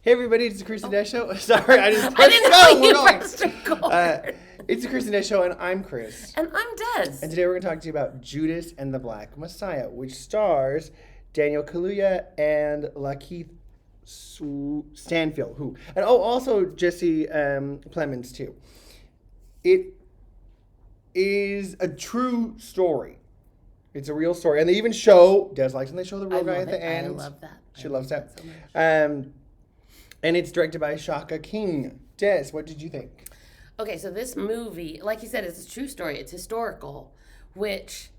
Hey everybody, it's the Chris and Des Show. Sorry, I just I didn't know you pressed record. It's the Chris and Des Show, and I'm Chris. And I'm Des. And today we're going to talk to you about Judas and the Black Messiah, which stars Daniel Kaluuya and Lakeith Stanfield, and also Jesse Plemons too. It is a true story. It's a real story, and they even show Des likes when they show the real guy at the end. I love that. She loves that so much. And it's directed by Shaka King. Des, what did you think? Okay, so this movie, like you said, it's a true story. It's historical, which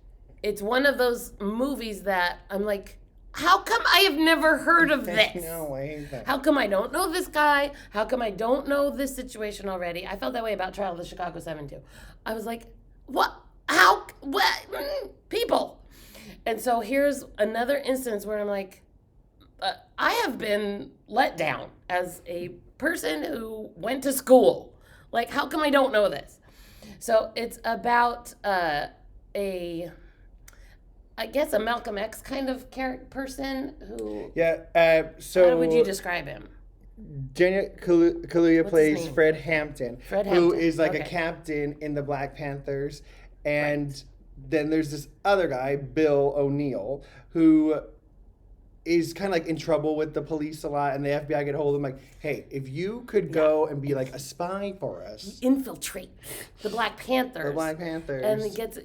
it's one of those movies that I'm like, how come I have never heard of this? No, I hate that. How come I don't know this guy? How come I don't know this situation already? I felt that way about Trial of the Chicago 7 too. I was like, what? How? What? People. And so here's another instance where I'm like, I have been let down as a person who went to school. Like, how come I don't know this? So it's about I guess a Malcolm X kind of person who... Yeah, so... How would you describe him? Daniel Kaluuya plays Fred Hampton, who is like a captain in the Black Panthers. And then there's this other guy, Bill O'Neill, who is kind of like in trouble with the police a lot, and the FBI get hold of him like, hey, if you could go and be like a spy for us. Infiltrate the Black Panthers. The Black Panthers. And it gets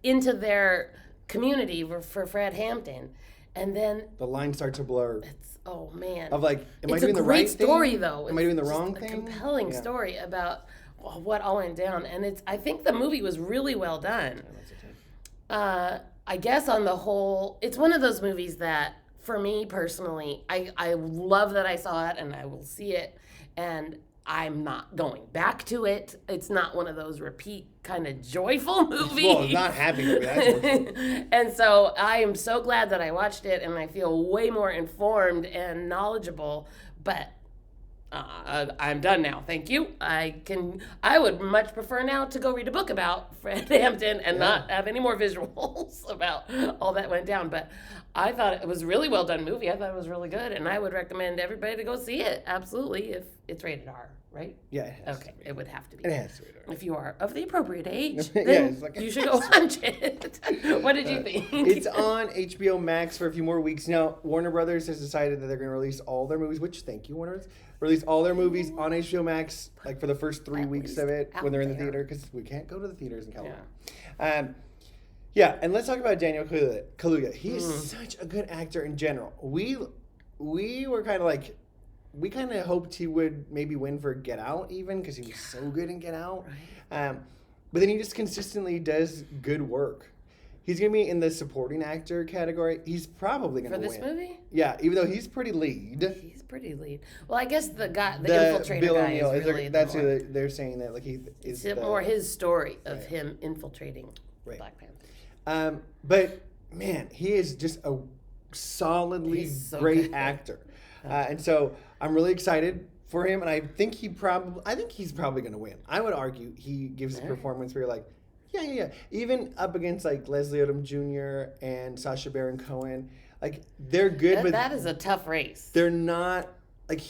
into their community for Fred Hampton. And then... The lines start to blur. Oh, man. Of like, am I doing the right thing? It's a great story, though. Am I doing the wrong thing? It's a compelling story about what all went down. And I think the movie was really well done. I guess on the whole, it's one of those movies that, for me personally, I love that I saw it and I will see it. And I'm not going back to it. It's not one of those repeat kind of joyful movies. Well, it's not happy movie, that's for sure. And so I am so glad that I watched it, and I feel way more informed and knowledgeable. But I'm done now. Thank you. I would much prefer now to go read a book about Fred Hampton and not have any more visuals about all that went down. But I thought it was a really well done movie. I thought it was really good, and I would recommend everybody to go see it. Absolutely, if it's rated R, right? Yeah, it has to be. It would have to be. It has to be rated R. If you are of the appropriate age, then you should go watch it. What did you think? It's on HBO Max for a few more weeks. Now, Warner Brothers has decided that they're going to release all their movies, which, thank you, Warner Brothers, release all their movies on HBO Max, like for the first 3 weeks of it when they're in the theater, because we can't go to the theaters in California. Yeah, and let's talk about Daniel Kaluuya. He is such a good actor in general. We were kind of like, we kind of hoped he would maybe win for Get Out even, because he was so good in Get Out. Right. But then he just consistently does good work. He's going to be in the supporting actor category. He's probably going to win. For this movie? Yeah, even though he's pretty lead. He's pretty lead. Well, I guess the infiltrator Bill guy O'Neill, is really that's who they're saying that like he is. It's more his story of him infiltrating Black Panther. But man, he is just a solidly great actor, and so I'm really excited for him. And I think he's probably going to win. I would argue he gives a performance where you're like, yeah. Even up against like Leslie Odom Jr. and Sacha Baron Cohen, like they're good, but that is a tough race. They're not like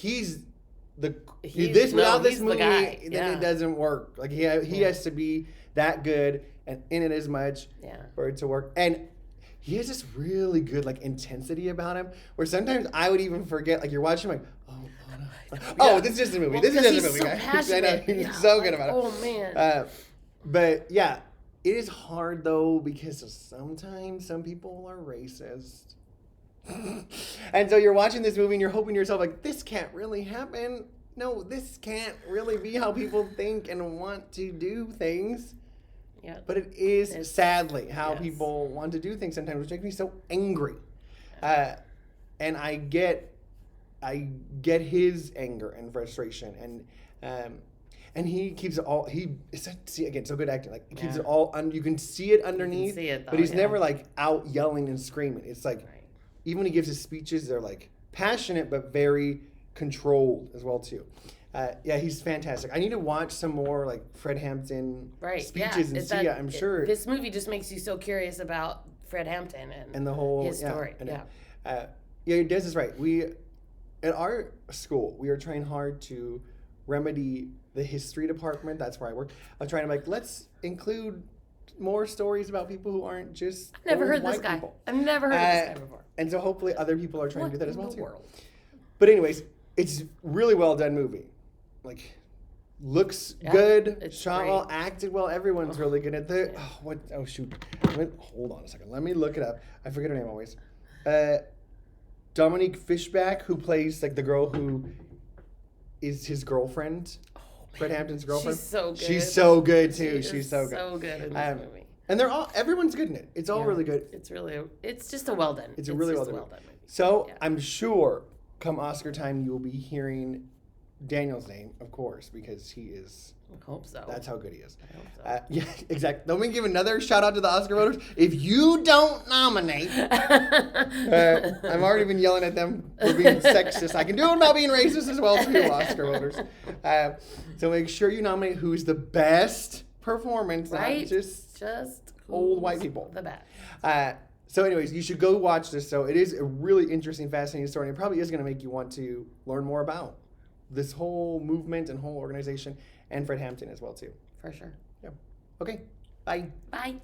without this movie, then it doesn't work. Like he has to be that good and in it as much for it to work. And he has this really good like intensity about him, where sometimes I would even forget. Like you're watching, like, this is just a movie. This is just a movie. So passionate. I know, he's so good about it. Oh man. But yeah, it is hard though, because sometimes some people are racist. And so you're watching this movie and you're hoping to yourself like, this can't really happen. No, this can't really be how people think and want to do things. Yeah. But it's sadly how people want to do things sometimes, which makes me so angry. And I get his anger and frustration, and he keeps it all. So good acting. Like he keeps it all. You can see it underneath. But he's never like out yelling and screaming. It's like even when he gives his speeches, they're like passionate but very controlled as well too. He's fantastic. I need to watch some more like Fred Hampton speeches and see. I'm sure this movie just makes you so curious about Fred Hampton and the whole his story. Des is right. at our school, we are trying hard to remedy the history department. That's where I work. I'm trying to like, let's include more stories about people who aren't just I've never old heard this white guy. people. I've never heard of this guy before. And so hopefully other people are trying to do that as well in the too. world? But anyways, it's really well done movie. Like, looks good, it's shot great. well, acted well. Everyone's really good at the. Oh shoot! Hold on a second. Let me look it up. I forget her name always. Dominique Fishback, who plays like the girl who is his girlfriend. Fred Hampton's girlfriend. She's so good. She's so good too. She's so good. So good in this movie. And everyone's good in it. It's all really good. It's just a well done. It's a really well done movie. So I'm sure come Oscar time you will be hearing Daniel's name, of course, because he is. I hope so. That's how good he is. I hope so. Yeah, exactly. Let me give another shout out to the Oscar voters. If you don't nominate, I've already been yelling at them for being sexist. I can do it without being racist as well too, Oscar voters. So make sure you nominate who's the best performance, Right? not just old white people. The best. So anyways, you should go watch this. So it is a really interesting, fascinating story. And it probably is going to make you want to learn more about this whole movement and whole organization and Fred Hampton as well too. For sure. Yeah. Okay. Bye. Bye.